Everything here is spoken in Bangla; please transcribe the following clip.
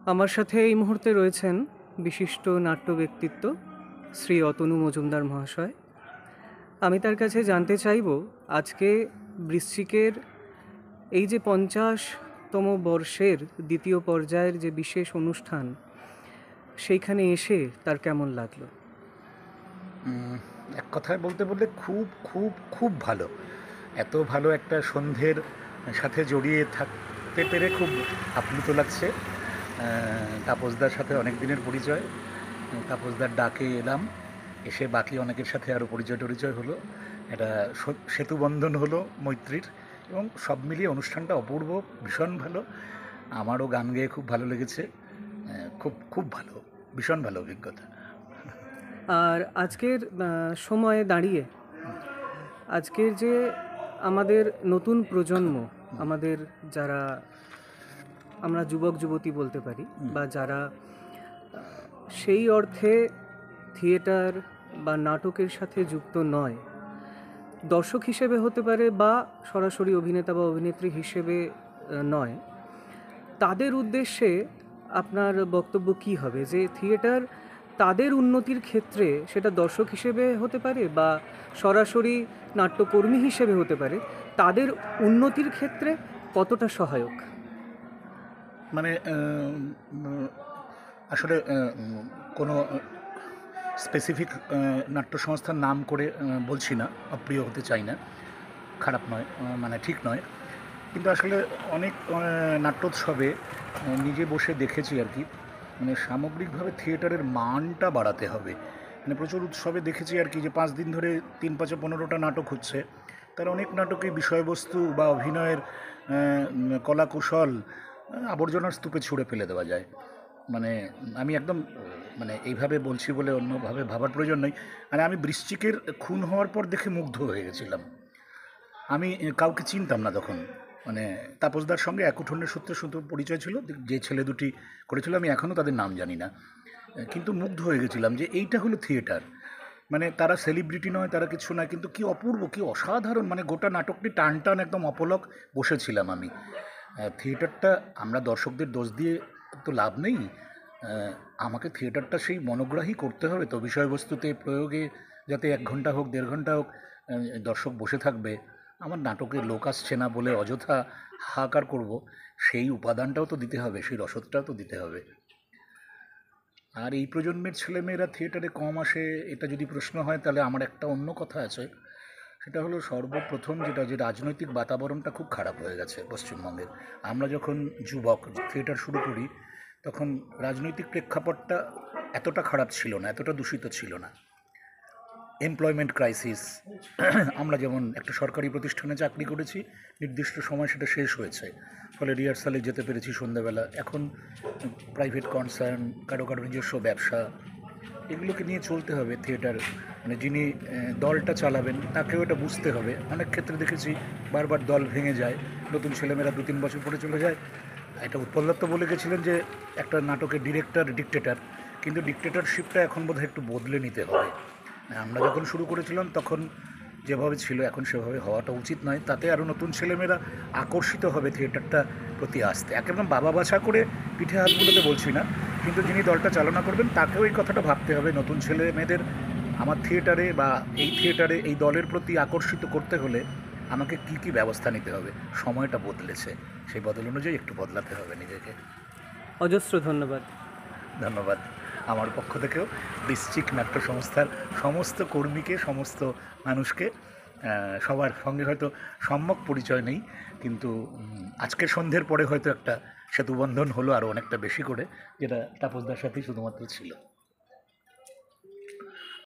আমার সাথে এই মুহূর্তে রয়েছেন বিশিষ্ট নাট্য ব্যক্তিত্ব শ্রী অতনু মজুমদার মহাশয়। আমি তার কাছে জানতে চাইব আজকে বৃশ্চিকের এই যে 50তম বর্ষের দ্বিতীয় পর্যায়ের যে বিশেষ অনুষ্ঠান, সেইখানে এসে তার কেমন লাগলো। এক কথায় বলতে বললে খুব খুব খুব ভালো। এত ভালো একটা সন্ধ্যের সাথে জড়িয়ে থাকতে পেরে খুব আপ্লুত লাগছে। তাপসদার সাথে অনেক দিনের পরিচয়, তাপসদার ডাকে এলাম, এসে বাকি অনেকের সাথে আরও পরিচয় হলো, একটা সেতুবন্ধন হলো মৈত্রীর, এবং সব মিলিয়ে অনুষ্ঠানটা অপূর্ব, ভীষণ ভালো। আমারও গান গেয়ে খুব ভালো লেগেছে, খুব খুব ভালো, ভীষণ ভালো অভিজ্ঞতা। আর আজকের সময়ে দাঁড়িয়ে আজকের যে আমাদের নতুন প্রজন্ম, আমাদের যারা আমরা যুবক যুবতী বলতে পারি, বা যারা সেই অর্থে থিয়েটার বা নাটকের সাথে যুক্ত নয়, দর্শক হিসেবে হতে পারে বা সরাসরি অভিনেতা বা অভিনেত্রী হিসেবে নয়, তাদের উদ্দেশ্যে আপনার বক্তব্য কী হবে? যে থিয়েটার তাদের উন্নতির ক্ষেত্রে, সেটা দর্শক হিসেবে হতে পারে বা সরাসরি নাট্যকর্মী হিসেবে হতে পারে, তাদের উন্নতির ক্ষেত্রে কতটা সহায়ক? মানে আসলে কোনো স্পেসিফিক নাট্য সংস্থার নাম করে বলছি না, অপ্রিয় হতে চাই না, খারাপ নয়, মানে ঠিক নয়, কিন্তু আসলে অনেক নাট্যোৎসবে নিজে বসে দেখেছি আর কি, মানে সামগ্রিকভাবে থিয়েটারের মানটা বাড়াতে হবে। মানে প্রচুর উৎসবে দেখেছি আর কি, যে 5 দিন ধরে 3, 5, 15টা নাটক হচ্ছে, তার অনেক নাটকে বিষয়বস্তু বা অভিনয়ের কলাকুশল আবর্জনার স্তূপে ছুঁড়ে ফেলে দেওয়া যায়। মানে আমি একদম মানে এইভাবে বলছি বলে অন্যভাবে ভাবার প্রয়োজন নেই। মানে আমি বৃশ্চিকের খুন হওয়ার পর দেখে মুগ্ধ হয়ে গেছিলাম। আমি কাউকে চিনতাম না তখন, মানে তাপসদার সঙ্গে এক উঠোনের সূত্রে শুধু পরিচয় ছিল, যে ছেলে দুটি করেছিল আমি এখনও তাদের নাম জানি না, কিন্তু মুগ্ধ হয়ে গেছিলাম যে এইটা হলো থিয়েটার। মানে তারা সেলিব্রিটি নয়, তারা কিছু নয়, কিন্তু কি অপূর্ব, কি অসাধারণ, মানে গোটা নাটকটি টান টান একদম অপলক বসেছিলাম আমি। থিয়েটারটা আমরা দর্শকদের দোষ দিয়ে তো লাভ নেই, আমাকে থিয়েটারটা সেই মনোগ্রাহী করতে হবে তো, বিষয়বস্তুতে প্রয়োগে যাতে 1 ঘন্টা হোক 1.5 ঘন্টা হোক দর্শক বসে থাকবে, আমার নাটকে লোক আসছে না বলে অযথা হাহাকার করব, সেই উপাদানটাও তো দিতে হবে, সেই রসদটাও তো দিতে হবে। আর এই প্রজন্মের ছেলেমেয়েরা থিয়েটারে কম আসে, এটা যদি প্রশ্ন হয় তাহলে আমার একটা অন্য কথা আছে, সেটা হলো সর্বপ্রথম যেটা, যে রাজনৈতিক বাতাবরণটা খুব খারাপ হয়ে গেছে পশ্চিমবঙ্গের। আমরা যখন যুবক থিয়েটার শুরু করি তখন রাজনৈতিক প্রেক্ষাপটটা এতটা খারাপ ছিল না, এতটা দূষিত ছিল না। এমপ্লয়মেন্ট ক্রাইসিস, আমরা যেমন একটা সরকারি প্রতিষ্ঠানে চাকরি করেছি, নির্দিষ্ট সময় সেটা শেষ হয়েছে, ফলে রিহার্সালে যেতে পেরেছি সন্ধ্যাবেলা। এখন প্রাইভেট কনসার্ন, কারো কারো নিজস্ব ব্যবসা, এগুলোকে নিয়ে চলতে হবে। থিয়েটার মানে যিনি দলটা চালাবেন তাকেও এটা বুঝতে হবে। অনেক ক্ষেত্রে দেখেছি বারবার দল ভেঙে যায়, নতুন ছেলেমেয়েরা 2-3 বছর পরে চলে যায়। এটা উৎপল দত্ত বলে গেছিলেন যে একটা নাটকের ডিরেক্টর ডিকটেটর, কিন্তু ডিকটেটরশিপটা এখন বোধহয় একটু বদলে নিতে হবে। আমরা যখন শুরু করেছিলাম তখন যেভাবে ছিল এখন সেভাবে হওয়াটা উচিত নয়, তাতে আরও নতুন ছেলেমেয়েরা আকর্ষিত হবে থিয়েটারটা প্রতি আসতে। একদম বাবা বাছা করে পিঠে হাত বুলোতে বলছি না, কিন্তু যিনি দলটা চালনা করবেন তাকেও এই কথাটা ভাবতে হবে, নতুন ছেলে মেয়েদের আমার থিয়েটারে বা এই থিয়েটারে এই দলের প্রতি আকর্ষিত করতে হলে আমাকে কি কি ব্যবস্থা নিতে হবে। সময়টা বদলেছে, সেই বদল অনুযায়ী একটু বদলাতে হবে নিজেকে। অজস্র ধন্যবাদ। ধন্যবাদ আমার পক্ষ থেকেও বৃশ্চিক নাট্য সংস্থার সমস্ত কর্মীকে, সমস্ত মানুষকে। সবার সঙ্গে হয়তো সম্যক পরিচয় নেই, কিন্তু আজকের সন্ধ্যের পরে হয়তো একটা সেতুবন্ধন হলো আরও অনেকটা বেশি করে, যেটা তাপসদার সাথেই শুধুমাত্র ছিল।